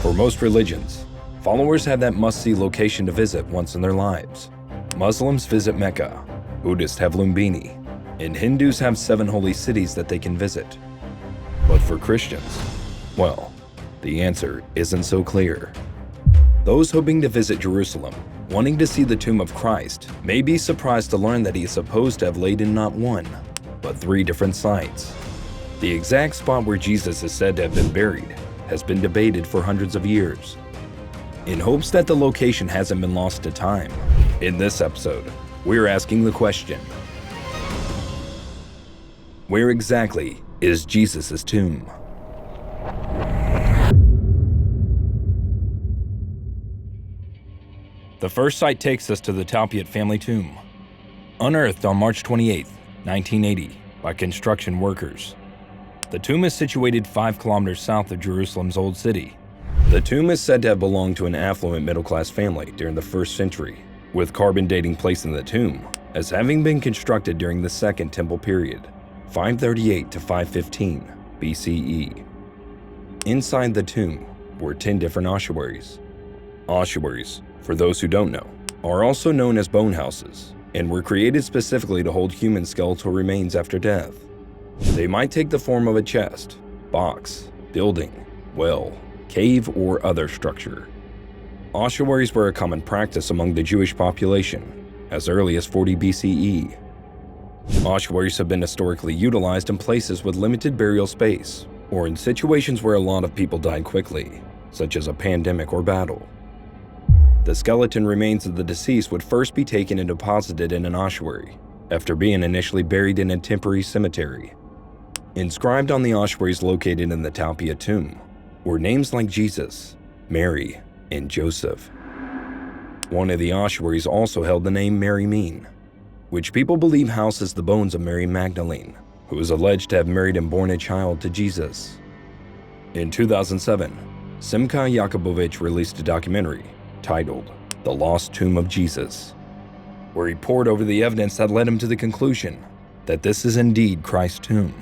For most religions, followers have that must-see location to visit once in their lives. Muslims visit Mecca, Buddhists have Lumbini, and Hindus have 7 holy cities that they can visit. But for Christians, well, the answer isn't so clear. Those hoping to visit Jerusalem, wanting to see the tomb of Christ, may be surprised to learn that he is supposed to have laid in not 1, but 3 different sites. The exact spot where Jesus is said to have been buried has been debated for hundreds of years. In hopes that the location hasn't been lost to time, in this episode, we're asking the question: where exactly is Jesus' tomb? The first site takes us to the Talpiot family tomb. Unearthed on March 28, 1980, by construction workers. The tomb is situated 5 kilometers south of Jerusalem's Old City. The tomb is said to have belonged to an affluent middle-class family during the 1st century, with carbon dating placing the tomb as having been constructed during the Second Temple period, 538 to 515 BCE. Inside the tomb were 10 different ossuaries. Ossuaries, for those who don't know, are also known as bone houses and were created specifically to hold human skeletal remains after death. They might take the form of a chest, box, building, well, cave, or other structure. Ossuaries were a common practice among the Jewish population as early as 40 BCE. Ossuaries have been historically utilized in places with limited burial space or in situations where a lot of people died quickly, such as a pandemic or battle. The skeleton remains of the deceased would first be taken and deposited in an ossuary, after being initially buried in a temporary cemetery. Inscribed on the ossuaries located in the Talpiot tomb were names like Jesus, Mary, and Joseph. One of the ossuaries also held the name Mary Mean, which people believe houses the bones of Mary Magdalene, who is alleged to have married and borne a child to Jesus. In 2007, Simcha Yakubovich released a documentary titled The Lost Tomb of Jesus, where he pored over the evidence that led him to the conclusion that this is indeed Christ's tomb.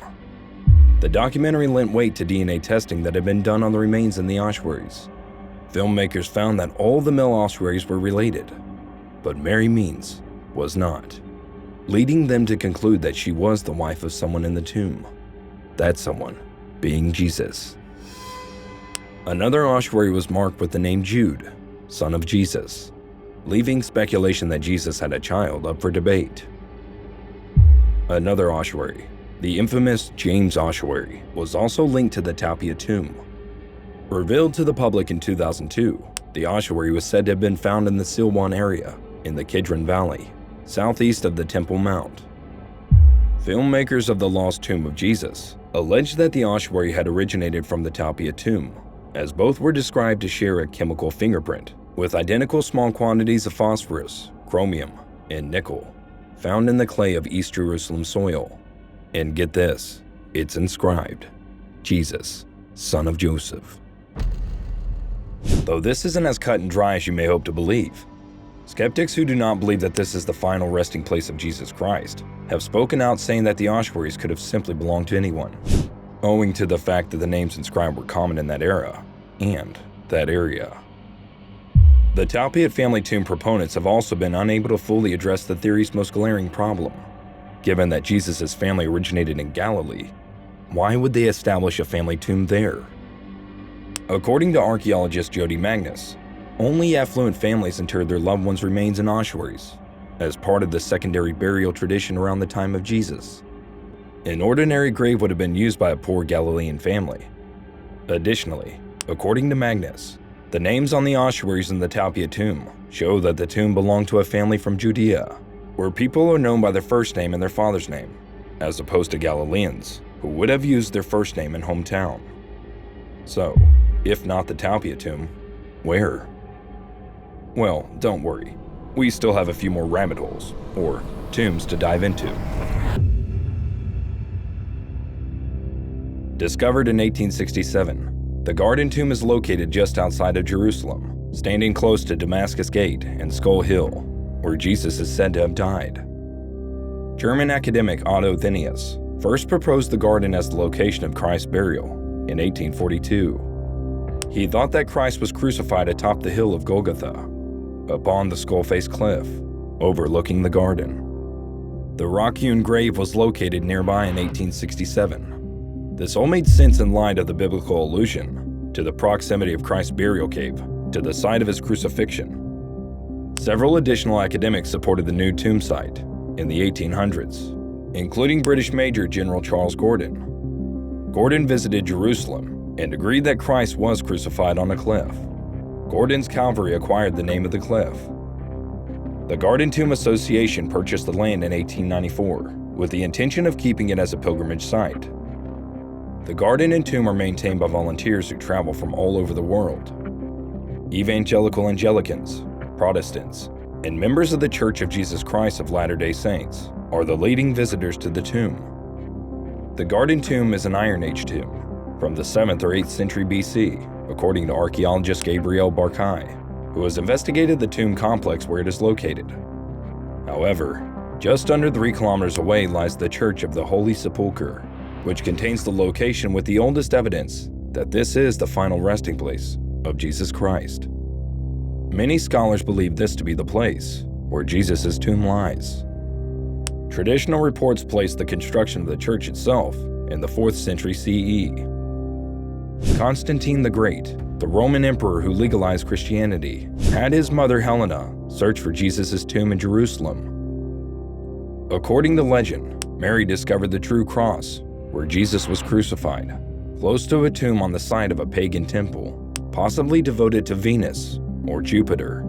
The documentary lent weight to DNA testing that had been done on the remains in the ossuaries. Filmmakers found that all the male ossuaries were related, but Mary Means was not, leading them to conclude that she was the wife of someone in the tomb, that someone being Jesus. Another ossuary was marked with the name Jude, son of Jesus, leaving speculation that Jesus had a child up for debate. Another ossuary, the infamous James Ossuary, was also linked to the Talpiot tomb. Revealed to the public in 2002, the ossuary was said to have been found in the Silwan area in the Kidron Valley, southeast of the Temple Mount. Filmmakers of The Lost Tomb of Jesus alleged that the ossuary had originated from the Talpiot tomb, as both were described to share a chemical fingerprint with identical small quantities of phosphorus, chromium, and nickel found in the clay of East Jerusalem soil. And get this, it's inscribed, Jesus, son of Joseph. Though this isn't as cut and dry as you may hope to believe, skeptics who do not believe that this is the final resting place of Jesus Christ have spoken out saying that the ossuaries could have simply belonged to anyone, owing to the fact that the names inscribed were common in that era and that area. The Talpiot family tomb proponents have also been unable to fully address the theory's most glaring problem. Given that Jesus' family originated in Galilee, why would they establish a family tomb there? According to archaeologist Jody Magnus, only affluent families interred their loved ones' remains in ossuaries, as part of the secondary burial tradition around the time of Jesus. An ordinary grave would have been used by a poor Galilean family. Additionally, according to Magnus, the names on the ossuaries in the Talpiot tomb show that the tomb belonged to a family from Judea, where people are known by their first name and their father's name, as opposed to Galileans, who would have used their first name and hometown. So, if not the Talpiot tomb, where? Well, don't worry. We still have a few more rabbit holes, or tombs, to dive into. Discovered in 1867, the Garden Tomb is located just outside of Jerusalem, standing close to Damascus Gate and Skull Hill, where Jesus is said to have died. German academic Otto Thenius first proposed the garden as the location of Christ's burial in 1842. He thought that Christ was crucified atop the hill of Golgotha, upon the skull-faced cliff, overlooking the garden. The rock-hewn grave was located nearby in 1867. This all made sense in light of the biblical allusion to the proximity of Christ's burial cave to the site of his crucifixion. Several additional academics supported the new tomb site in the 1800s, including British Major General Charles Gordon. Gordon visited Jerusalem and agreed that Christ was crucified on a cliff. Gordon's cavalry acquired the name of the cliff. The Garden Tomb Association purchased the land in 1894 with the intention of keeping it as a pilgrimage site. The garden and tomb are maintained by volunteers who travel from all over the world. Evangelical Anglicans, Protestants, and members of the Church of Jesus Christ of Latter-day Saints are the leading visitors to the tomb. The Garden Tomb is an Iron Age tomb from the 7th or 8th century BC, according to archaeologist Gabriel Barkay, who has investigated the tomb complex where it is located. However, just under 3 kilometers away lies the Church of the Holy Sepulchre, which contains the location with the oldest evidence that this is the final resting place of Jesus Christ. Many scholars believe this to be the place where Jesus' tomb lies. Traditional reports place the construction of the church itself in the 4th century CE. Constantine the Great, the Roman emperor who legalized Christianity, had his mother Helena search for Jesus' tomb in Jerusalem. According to legend, Mary discovered the true cross, where Jesus was crucified, close to a tomb on the site of a pagan temple, possibly devoted to Venus or Jupiter.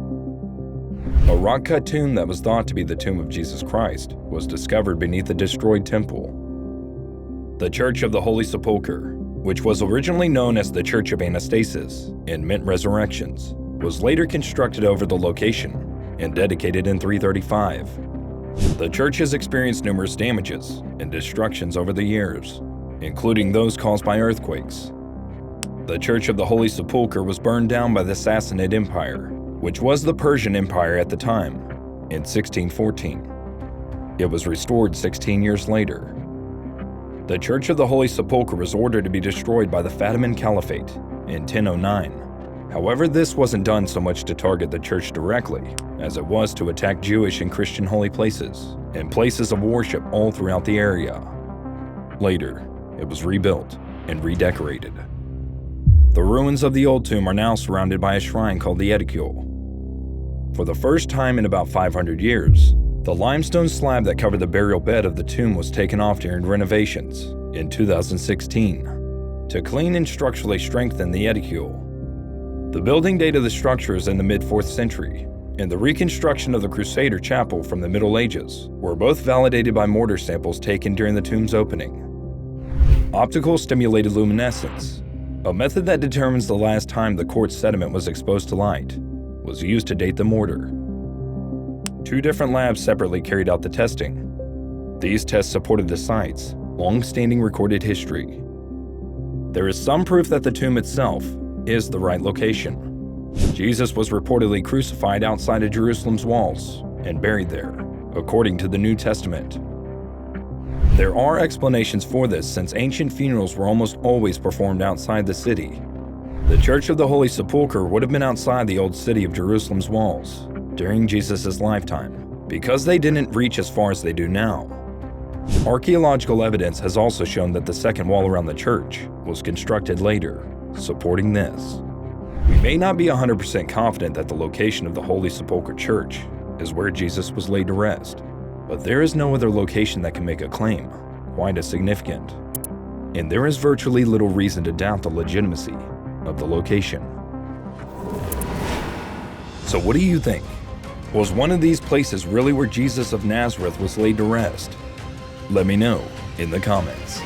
A rock-cut tomb that was thought to be the tomb of Jesus Christ was discovered beneath the destroyed temple. The Church of the Holy Sepulchre, which was originally known as the Church of Anastasis and meant resurrections, was later constructed over the location and dedicated in 335. The church has experienced numerous damages and destructions over the years, including those caused by earthquakes. The Church of the Holy Sepulchre was burned down by the Sassanid Empire, which was the Persian Empire at the time, in 1614. It was restored 16 years later. The Church of the Holy Sepulchre was ordered to be destroyed by the Fatimid Caliphate in 1009. However, this wasn't done so much to target the church directly, as it was to attack Jewish and Christian holy places and places of worship all throughout the area. Later, it was rebuilt and redecorated. The ruins of the old tomb are now surrounded by a shrine called the Edicule. For the first time in about 500 years, the limestone slab that covered the burial bed of the tomb was taken off during renovations in 2016 to clean and structurally strengthen the Edicule. The building date of the structure is in the mid-4th century, and the reconstruction of the Crusader Chapel from the Middle Ages were both validated by mortar samples taken during the tomb's opening. Optical stimulated luminescence, a method that determines the last time the quartz sediment was exposed to light, was used to date the mortar. 2 different labs separately carried out the testing. These tests supported the site's long-standing recorded history. There is some proof that the tomb itself is the right location. Jesus was reportedly crucified outside of Jerusalem's walls and buried there, according to the New Testament. There are explanations for this since ancient funerals were almost always performed outside the city. The Church of the Holy Sepulchre would have been outside the old city of Jerusalem's walls during Jesus' lifetime, because they didn't reach as far as they do now. Archaeological evidence has also shown that the second wall around the church was constructed later, supporting this. We may not be 100% confident that the location of the Holy Sepulchre Church is where Jesus was laid to rest, but there is no other location that can make a claim quite as significant. And there is virtually little reason to doubt the legitimacy of the location. So what do you think? Was one of these places really where Jesus of Nazareth was laid to rest? Let me know in the comments.